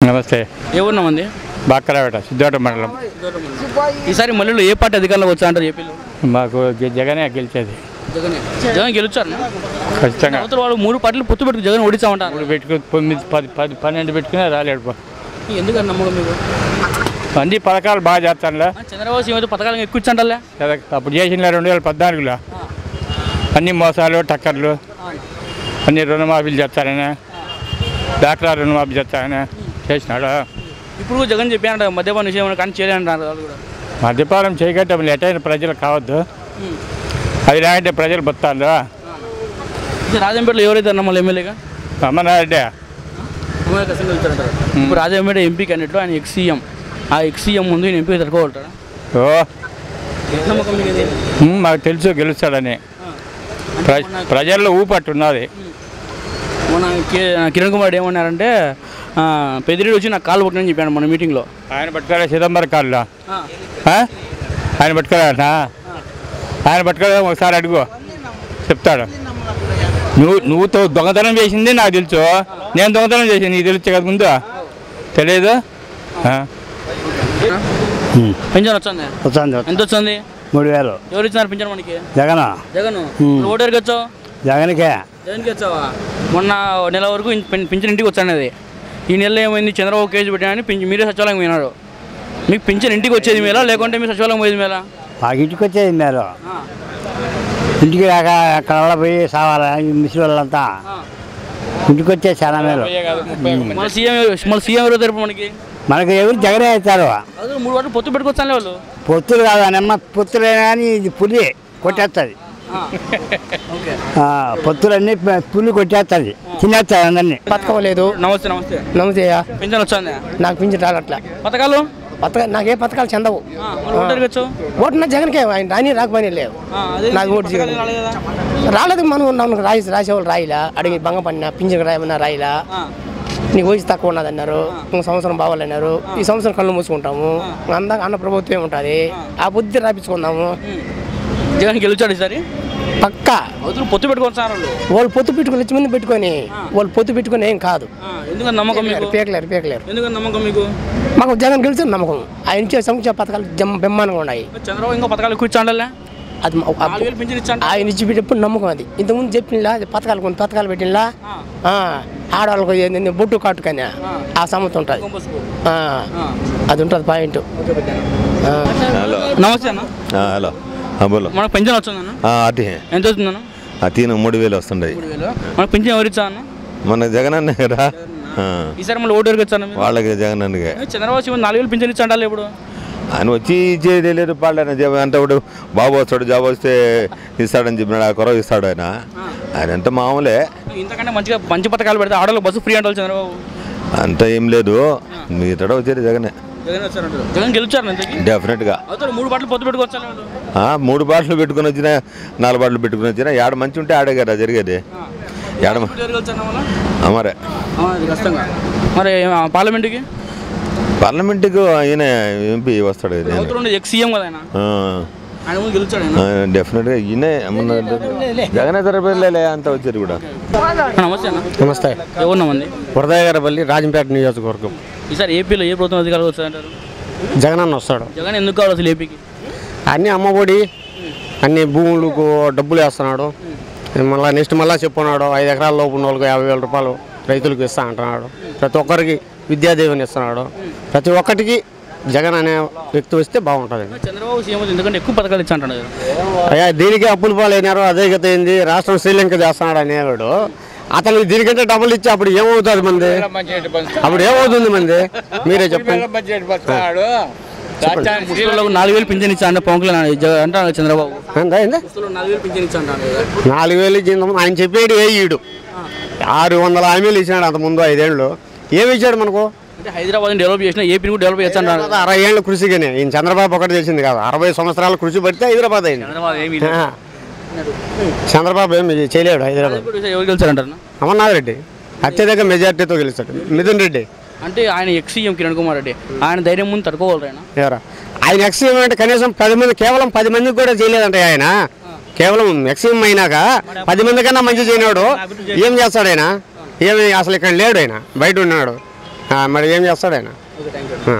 నమస్తే. ఏ ఊరున్నామండి? బాక్కరావేట సిద్ధార్థ మండలం. ఈసారి మళ్ళీ ఏ పార్టీ అధికారంలోకి వచ్చా అంటారు ఏపీలో? మాకు జగనే గెలిచేది. జగన్ గెలుచారు ఖచ్చితంగా. వాళ్ళు 3 పార్టీలు పొత్తు పెట్టుకు జగన్ ఓడించామంటారు. 3 పెట్టుకుని 9, 10, 12 పెట్టుకునే రాలేడు. ఎందుకని నమ్మకం మీకు? అన్ని పథకాలు బాగా చేస్తానులే. చంద్రబాబు ఏమైతే పథకాలు ఎక్కువ ఇచ్చంటారులే. అప్పుడు చేసిన 2014లో అన్ని మోసాలు టక్కర్లు అన్ని రుణమాఫీలు చేస్తారని, డాక్టర్ రుణమాఫీ చేస్తారని చేసినాడు. ఇప్పుడు జగన్ చెప్పానంట మద్యపాన విషయం కానీ చేయలేంటారు వాళ్ళు కూడా. మద్యపానం చేయకంటే ఎటైనా ప్రజలకు కావద్దు. అది లేకంటే ప్రజలు బతాలు. రాజంపేటలో ఎవరైతే నమ్మలు ఎమ్మెల్యేగా? అమ్మనారెడ్డి. ఇప్పుడు రాజంపేట ఎంపీ క్యాండిడేట్ ఆయన ఎక్సీఎం. ఆ ఎక్సీఎం ముందు ఈయన ఎంపీ తట్టుకోగలుగుతాడా? మాకు తెలుసు గెలుస్తాడని. ప్రజల్లో ఊపట్టున్నది. మన కిరణ్ కుమార్ ఏమన్నారంటే పెద్దిరెడ్డి వచ్చి నాకు కాలు పట్టునని చెప్పాను మన మీటింగ్లో. ఆయన పట్టుకోలే చిదంబరం కాళ్ళు. ఆయన పట్టుకోలేనా? ఆయన పట్టుకోలే ఒకసారి అడుగు చెప్తాడు. నువ్వు దొంగతనం చేసింది నాకు తెలుసు. నేను దొంగతనం చేసింది నీకు తెలుసు కదా ముందు. తెలియదు. పింఛన్ వచ్చింది. ఎంత వచ్చింది? 3000. ఎవరు ఇచ్చినారు పింఛన్ మనకి? జగన్. ఓటు ఎవరికి వచ్చావు? జగన్కే. జగన్కి వచ్చావా? మొన్న నెల వరకు పింఛన్ ఇంటికి వచ్చానది. ఈ నెలలో ఏమైంది? చంద్రబాబు కేసు పెట్టానని మీరే సచివాలయం పోయినారు. మీకు పింఛన్ ఇంటికి వచ్చేది మేలా లేకుంటే మీరు సచివాలయం పోయేది మేలా? మాకు ఇంటికి వచ్చేది మీరు ఇంటికి రాక అక్కడ పోయి సావాలా మిషన్ వాళ్ళంతా ఇంటికి వచ్చే చాలా మేలు. మన సీఎం ఎవరో తెలుపు మనకి ఎవరు జగనే అవుతారు. 3 వాటిని పొత్తు పెట్టుకొచ్చాను వాళ్ళు. పొత్తులు కాదు అమ్మ, పొత్తులే కానీ ఇది పులి కొట్టేస్తుంది. పొత్తులన్నీ పులి కొట్టేస్తుంది, తినేస్తుంది అందరినీ. పథకం లేదు. నమస్తే. నమస్తే. నమస్తే. పింఛన్ వచ్చింది? నాకు పింఛన్ రాగట్లే. పథకాలు నాకే పథకాలు చెందవు. ఓటు నా జగన్కే. ఆయన రాని రాకపోయినా లేవు. నాకు ఓటు జగన్ రాలేదు. మనం రాసేవాళ్ళు రాయిలా అడిగి భంగ పడినా పింఛన్ రాయమన్నా రాయిలా. నీకు వయసు తక్కువ ఉన్నదన్నారు. ఇంకో సంవత్సరం బావాలన్నారు. ఈ సంవత్సరం కళ్ళు మూసుకుంటాము. అందాక అన్న ప్రభుత్వం ఉంటుంది. ఆ బుద్ధి రాపించుకుందాము. జగన్ గెలిచాడు ఈసారి పక్కా. పొత్తు పెట్టుకొచ్చారు వాళ్ళు పొత్తు పెట్టుకుని లక్ష మంది పెట్టుకొని వాళ్ళు పొత్తు పెట్టుకుని ఏం కాదు. ఎందుకని నమ్మకం? పీకలేరు. ఎందుకని నమ్మకం మీకు? మాకు జగన్ గెలిచిన నమ్మకం. ఆయన ఇచ్చే సంక్షేమ పథకాలు బ్రహ్మాండంగా ఉన్నాయి. చంద్రబాబు ఇంకా పథకాలు ఎక్కువ ఇచ్చాండలే. అది ఆయన ఇచ్చి పెట్టేప్పుడు నమ్మకం. అది ఇంతకుముందు చెప్పినలా పథకాలు కొన్ని పథకాలు పెట్టినలా ఆడవాళ్ళకు బొట్టు కాటుకని ఆ సమత ఉంటుంది. అది ఉంటుంది పాయింట్. నమస్తే అన్న. హలో. మనకు పెన్షన్ వచ్చిందన్న? ఎంత వస్తుందన్న? 3000 వస్తుండే. మనకు పెన్షన్ ఎవరు ఇచ్చా అన్న? మన జగన్ అన్న కదా. ఈసారి మళ్ళీ ఓటు ఎవరికి వచ్చాను? వాళ్ళకి జగన్ అన్నగా. చంద్రబాబు 4000 పెన్షన్ ఇచ్చాడాలి. ఇప్పుడు ఆయన వచ్చి ఇచ్చేది లేదు. పాడైన అంటే ఇప్పుడు బాబు వస్తాడు, జాబ్ వస్తే ఇస్తాడని చెప్పినాడు. ఆ కొరవ ఇస్తాడు ఆయన. ఆయన అంటే మామూలే. ఇంతకంటే మంచి పథకాలు పెడితే ఆడవాళ్ళకి బస్సు ఫ్రీ అంటే చంద్రబాబు అంత ఏం లేదు. మీతో వచ్చేది జగనే. జగన్ గెలిచారు డెఫినెట్గా. 3 బాటలు పొత్తు పెట్టుకోవచ్చు. 3 బాటలు పెట్టుకుని వచ్చినా 4 బాటలు పెట్టుకుని వచ్చినా ఏడ మంచి ఉంటే ఆడే కదా జరిగేది. మరే మరి పార్లమెంట్కి ఈయన ఎంపీ వస్తాడు. ఎక్సీఎం కదా డెఫినెట్గా ఈయన జగనే తరపులే అంతా వచ్చారు కూడా. నమస్తే. నమస్తే. ఎవరున్నామండి? వరదగారపల్లి రాజంపేట నియోజకవర్గం. ఈసారి ఏపీలో ఏ ప్రభుత్వం అధికారులు వస్తారంటారు? జగన్ అన్న వస్తాడు. జగన్ ఎందుకు కావాలి అసలు ఏపీకి? అన్నీ అమ్మఒడి అన్ని భూములకు డబ్బులు వేస్తున్నాడు. మళ్ళీ చెప్పున్నాడు 5 ఎకరాల లోపు ఉన్న వాళ్ళకి 50,000 రూపాయలు రైతులకు ఇస్తా అంటున్నాడు. ప్రతి ఒక్కరికి విద్యాదేవిని ఇస్తున్నాడు. ప్రతి ఒక్కటికి జగన్ అనే వ్యక్తి వస్తే బాగుంటుంది. చంద్రబాబు సీఎం ఎందుకంటే ఎక్కువ పథకాలు ఇచ్చా అంటున్నాడు. అయ్యా దీనికి అప్పులు పాలైనారు. అదే గత ఏంది రాష్ట్రం శ్రీలంక చేస్తున్నాడు అనేవాడు. అతను దీనికంటే డబ్బులు ఇచ్చి అప్పుడు ఏమవుతుంది మంది? అప్పుడు ఏమవుతుంది మంది? మీరే చెప్పండి. 4000 పింఛన్ ఇచ్చా అంటే పవన్ కళ్యాణ్ అంటాడు చంద్రబాబు. 4000 పింఛన్ ఇచ్చా అంటాడు. 4000 ఇచ్చింది ఆయన చెప్పేది. 600 హామీలు ఇచ్చినాడు అంత ముందు 5 ఏళ్ళు. ఏమి ఇచ్చాడు మనకు? హైదరాబాద్ డెవలప్ చేసిన ఏపీని కూడా డెవలప్ చేస్తాను. 60 ఏళ్ళ కృషిగానే ఈయన చంద్రబాబు ఒకటి చేసింది కాదు. 60 సంవత్సరాల కృషి పడితే హైదరాబాద్ అయింది. చంద్రబాబు ఏమి చేయలేడు. హైదరాబాద్ ఎవరు గెలిచారంటారు? అమర్నాథ్ రెడ్డి అత్యధిక మెజార్టీతో గెలుస్తాడు. మిథున్ రెడ్డి అంటే ఆయన ఎక్సీఎం కిరణ్ కుమార్ రెడ్డి ఆయన ధైర్యం ముందు తట్టుకోగలరు. ఆయన ఎక్సీఎం అంటే కనీసం 10 మంది, కేవలం 10 మందికి కూడా చేయలేదంటే ఆయన. కేవలం ఎక్సీఎం అయినాక 10 మంది కన్నా మంచి చేయనాడు. ఏం చేస్తాడు ఆయన? ఏమి అసలు ఇక్కడ లేడు. ఆయన బయట ఉన్నాడు. మరి ఏం చేస్తాడు ఆయన? Okay, thank you.